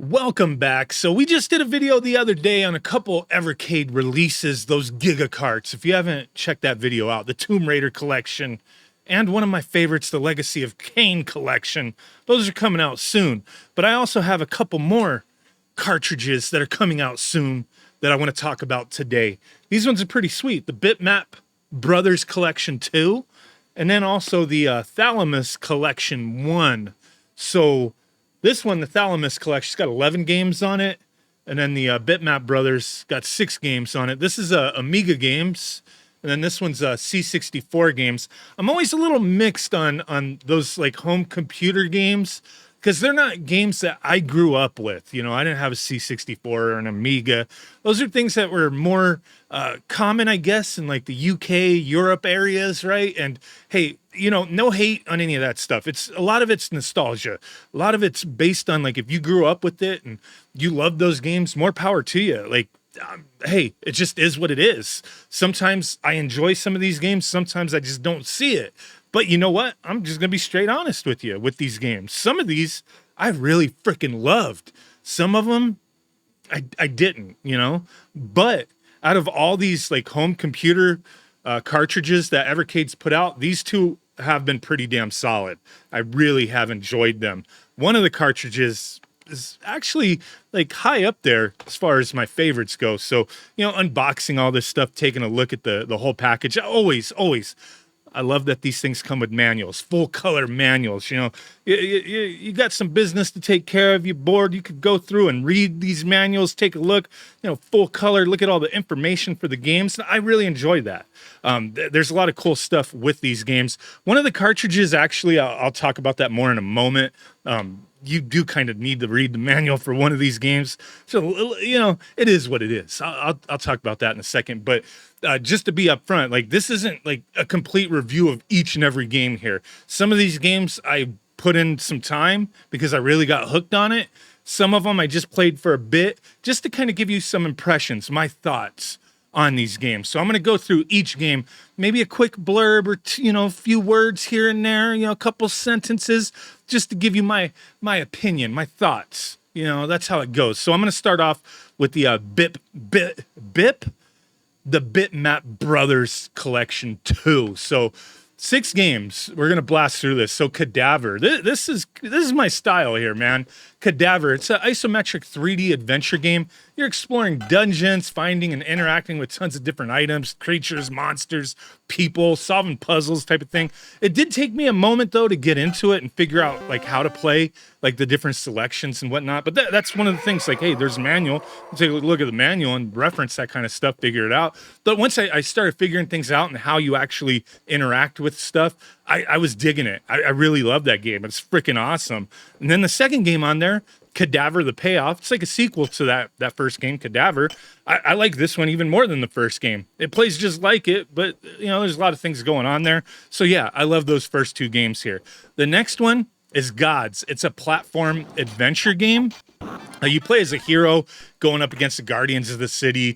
Welcome back. So we just did a video the other day on a couple Evercade releases, those Giga Carts. If you haven't checked that video out, the Tomb Raider collection and one of my favorites, the Legacy of Kain collection. Those are coming out soon. But I also have a couple more cartridges that are coming out soon that I want to talk about today. These ones are pretty sweet. The Bitmap Brothers collection 2, and then also the Thalamus collection 1. So this one, the Thalamus collection, has got 11 games on it, and then the Bitmap Brothers got 6 games on it. This is Amiga games, and then this one's C64 games. I'm always a little mixed on those like home computer games because they're not games that I grew up with. You know, I didn't have a C64 or an Amiga. Those are things that were more common, I guess, in like the UK, Europe areas, right? And hey, you know, no hate on any of that stuff. A lot of it's nostalgia. A lot of it's based on like if you grew up with it and you love those games, more power to you. Like, hey, it just is what it is. Sometimes I enjoy some of these games. Sometimes I just don't see it. But you know what? I'm just going to be straight honest with you with these games. Some of these I really freaking loved. Some of them I didn't, you know. But out of all these like home computer cartridges that Evercade's put out, these two have been pretty damn solid. I really have enjoyed them. One of the cartridges is actually like high up there as far as my favorites go. So, you know, unboxing all this stuff, taking a look at the whole package, always. I love that these things come with manuals, full color manuals. You know, you got some business to take care of, you're bored, you could go through and read these manuals, take a look, you know, full color, look at all the information for the games. I really enjoy that. There's a lot of cool stuff with these games. One of the cartridges, actually, I'll talk about that more in a moment. You do kind of need to read the manual for one of these games. So, you know, it is what it is. I'll talk about that in a second. But just to be upfront, like this isn't like a complete review of each and every game here. Some of these games I put in some time because I really got hooked on it. Some of them I just played for a bit just to kind of give you some impressions, my thoughts on these games. So I'm going to go through each game, maybe a quick blurb or you know, a few words here and there, you know, a couple sentences just to give you my opinion, my thoughts. You know, that's how it goes. So I'm going to start off with the the Bitmap Brothers collection 2. So 6 games. We're gonna blast through this. So Cadaver. This is my style here, man. Cadaver. It's an isometric 3D adventure game. You're exploring dungeons, finding and interacting with tons of different items, creatures, monsters, people, solving puzzles type of thing. It did take me a moment though to get into it and figure out like how to play, like the different selections and whatnot. But that's one of the things. Like, hey, there's a manual. Take a look at the manual and reference that kind of stuff. Figure it out. But once I started figuring things out and how you actually interact with stuff, I was digging it. I really love that game. It's freaking awesome. And then the second game on there, Cadaver the Payoff. It's like a sequel to that first game, Cadaver. I like this one even more than the first game. It plays just like it, but you know, there's a lot of things going on there. So yeah, I love those first 2 games here. The next one is Gods. It's a platform adventure game. You play as a hero going up against the guardians of the city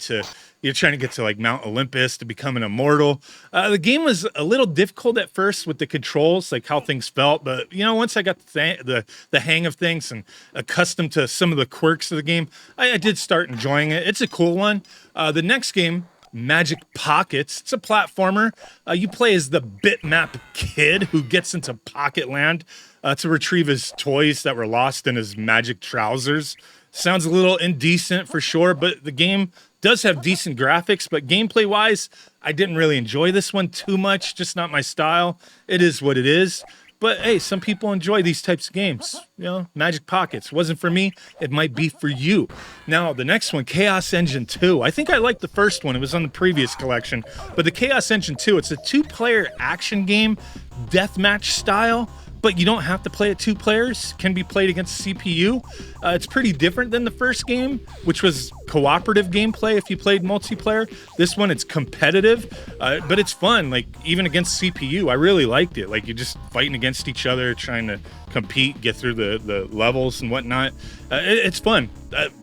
you're trying to get to like Mount Olympus to become an immortal. The game was a little difficult at first with the controls, like how things felt. But, you know, once I got the hang of things and accustomed to some of the quirks of the game, I did start enjoying it. It's a cool one. The next game, Magic Pockets. It's a platformer. You play as the Bitmap Kid who gets into Pocket Land to retrieve his toys that were lost in his magic trousers. Sounds a little indecent for sure, but the game does have decent graphics, but gameplay wise, I didn't really enjoy this one too much. Just not my style. It is what it is. But hey, some people enjoy these types of games. You know, Magic Pockets wasn't for me. It might be for you. Now, the next one, Chaos Engine 2. I think I liked the first one. It was on the previous collection. But the Chaos Engine 2, it's a 2-player action game, deathmatch style. But you don't have to play it 2 players. It can be played against CPU. It's pretty different than the first game, which was cooperative gameplay if you played multiplayer. This one, it's competitive, but it's fun. Like even against CPU, I really liked it. Like you're just fighting against each other, trying to compete, get through the levels and whatnot. It's fun.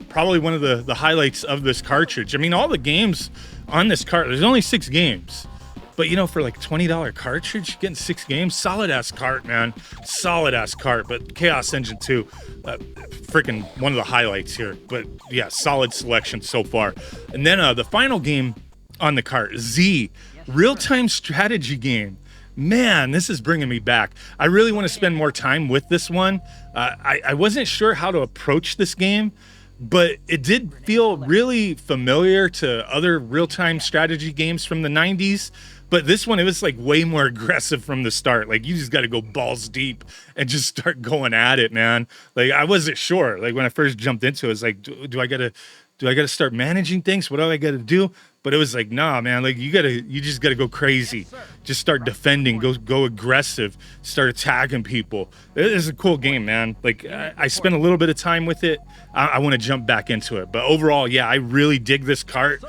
Probably one of the highlights of this cartridge. I mean, all the games on this cart, there's only 6 games. But you know, for like $20 cartridge, you're getting 6 games. Solid ass cart, man. Solid ass cart. But Chaos Engine 2, freaking one of the highlights here. But yeah, solid selection so far. And then the final game on the cart, Z, real-time strategy game. Man, this is bringing me back. I really want to spend more time with this one. I wasn't sure how to approach this game, but it did feel really familiar to other real-time strategy games from the 90s. But this one, it was like way more aggressive from the start. Like you just got to go balls deep and just start going at it, man. Like I wasn't sure. Like when I first jumped into it, I was like, do I gotta start managing things? What do I gotta do? But it was like, nah, man, like you just gotta go crazy. Just start defending, go aggressive, start attacking people. It is a cool game, man. Like I spent a little bit of time with it. I want to jump back into it. But overall, yeah, I really dig this cart.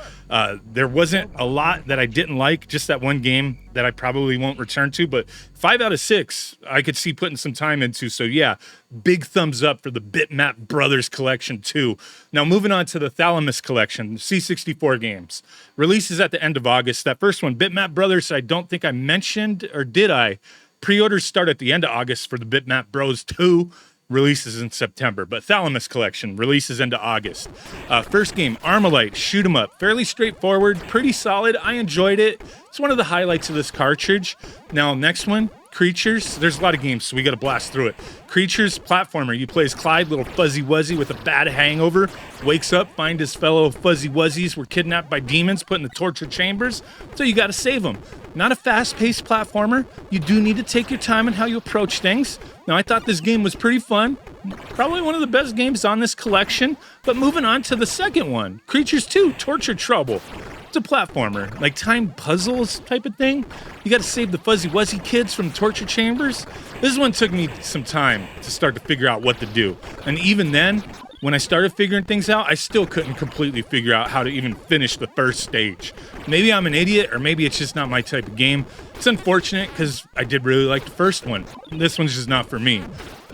There wasn't a lot that I didn't like, just that one game that I probably won't return to, but 5 out of 6 I could see putting some time into. So yeah, big thumbs up for the Bitmap Brothers collection too. Now moving on to the Thalamus collection, C64 games. Releases at the end of August. That first one, Bitmap Brothers, I don't think I mentioned, or did I? Pre-orders start at the end of August for the Bitmap Bros 2. Releases in September, but Thalamus collection releases into August. First game, Armalite, shoot 'em up. Fairly straightforward, pretty solid. I enjoyed it. It's one of the highlights of this cartridge. Now, next one, Creatures. There's a lot of games, so we got to blast through it. Creatures, platformer. You play as Clyde, little fuzzy wuzzy with a bad hangover. Wakes up, find his fellow fuzzy wuzzies were kidnapped by demons, put in the torture chambers. So you got to save them. Not a fast-paced platformer. You do need to take your time in how you approach things. Now, I thought this game was pretty fun. Probably one of the best games on this collection. But moving on to the second one, Creatures 2, Torture Trouble. It's a platformer, like timed puzzles type of thing. You got to save the fuzzy wuzzy kids from torture chambers. This one took me some time to start to figure out what to do. And even then, when I started figuring things out, I still couldn't completely figure out how to even finish the first stage. Maybe I'm an idiot, or maybe it's just not my type of game. It's unfortunate because I did really like the first one. This one's just not for me.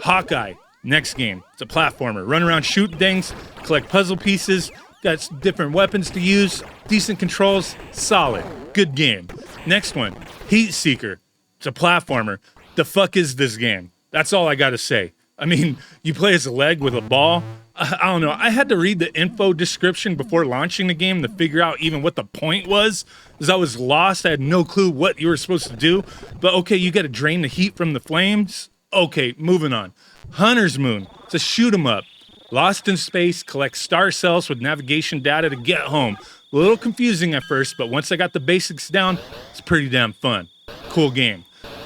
Hawkeye, next game. It's a platformer. Run around shooting things, collect puzzle pieces, got different weapons to use, decent controls, solid, good game. Next one, Heat Seeker. It's a platformer. The fuck is this game? That's all I gotta say. I mean, you play as a leg with a ball. I don't know. I had to read the info description before launching the game to figure out even what the point was, because I was lost. I had no clue what you were supposed to do. But okay, you got to drain the heat from the flames. Okay, moving on. Hunter's Moon. It's a shoot 'em up. Lost in space, collect star cells with navigation data to get home. A little confusing at first, but once I got the basics down, it's pretty damn fun. Cool game.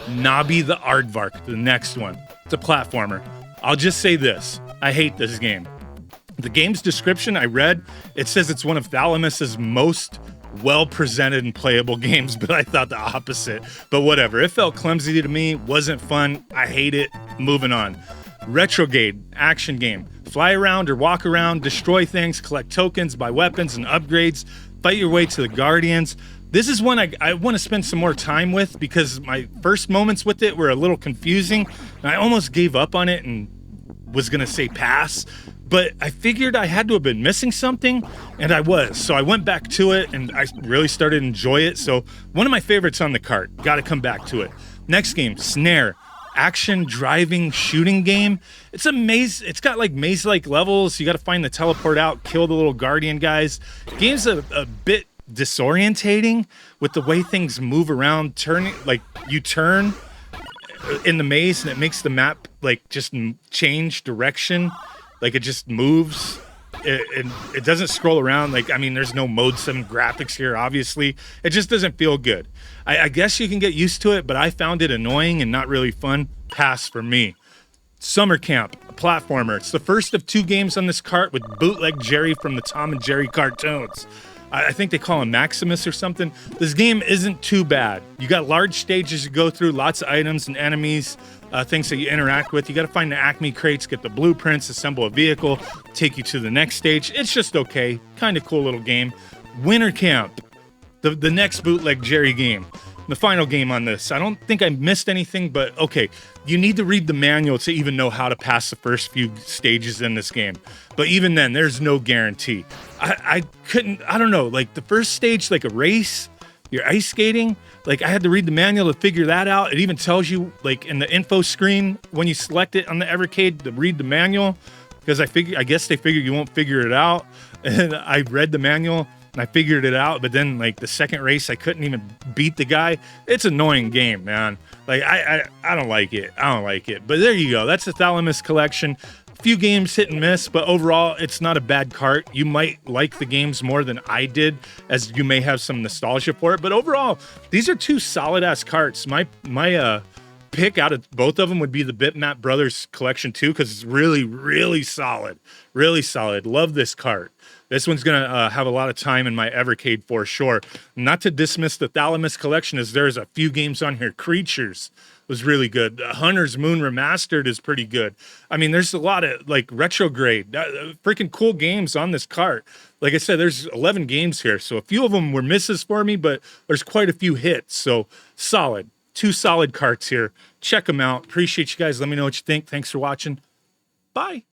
Nobby the Aardvark, the next one. It's a platformer. I'll just say this. I hate this game. The game's description I read, it says it's one of Thalamus's most well-presented and playable games, but I thought the opposite. But whatever. It felt clumsy to me, wasn't fun. I hate it. Moving on. Retrograde, action game. Fly around or walk around, destroy things, collect tokens, buy weapons and upgrades, fight your way to the Guardians. This is one I want to spend some more time with because my first moments with it were a little confusing. And I almost gave up on it and was going to say pass. But I figured I had to have been missing something, and I was. So I went back to it, and I really started to enjoy it. So one of my favorites on the cart. Got to come back to it. Next game, Snare. Action driving shooting game. It's a maze. It's got like maze-like levels. You got to find the teleport out, kill the little guardian guys. Game's a bit disorientating with the way things move around. Turning, like you turn in the maze and it makes the map like just change direction. Like it just moves. It doesn't scroll around. Like, I mean, there's no Mode 7 graphics here, obviously. It just doesn't feel good. I guess you can get used to it, but I found it annoying and not really fun. Pass for me. Summer Camp, a platformer. It's the first of 2 games on this cart with bootleg Jerry from the Tom and Jerry cartoons. I think they call him Maximus or something. This game isn't too bad. You got large stages to go through, lots of items and enemies, things that you interact with. You got to find the Acme crates, get the blueprints, assemble a vehicle, take you to the next stage. It's just okay. Kind of cool little game. Winter Camp, the next bootleg Jerry game. The final game on this. I don't think I missed anything, but okay. You need to read the manual to even know how to pass the first few stages in this game. But even then, there's no guarantee. I couldn't, I don't know, like the first stage, like a race, your ice skating. Like I had to read the manual to figure that out. It even tells you like in the info screen when you select it on the Evercade to read the manual, because I guess they figure you won't figure it out. And I read the manual and I figured it out, but then like the second race I couldn't even beat the guy. It's an annoying game, man. Like I don't like it. I don't like it. But there you go. That's the Thalamus collection. Few games hit and miss, but overall it's not a bad cart. You might like the games more than I did, as you may have some nostalgia for it, but overall these are two solid ass carts. My pick out of both of them would be the Bitmap Brothers collection too, because it's really solid. Love this cart. This one's gonna have a lot of time in my Evercade for sure. Not to dismiss the Thalamus collection, as there's a few games on here. Creatures was really good. Hunter's Moon Remastered is pretty good. I mean, there's a lot of like retrograde, freaking cool games on this cart. Like I said, there's 11 games here, so a few of them were misses for me, but there's quite a few hits. So solid. Two solid carts here. Check them out. Appreciate you guys. Let me know what you think. Thanks for watching. Bye.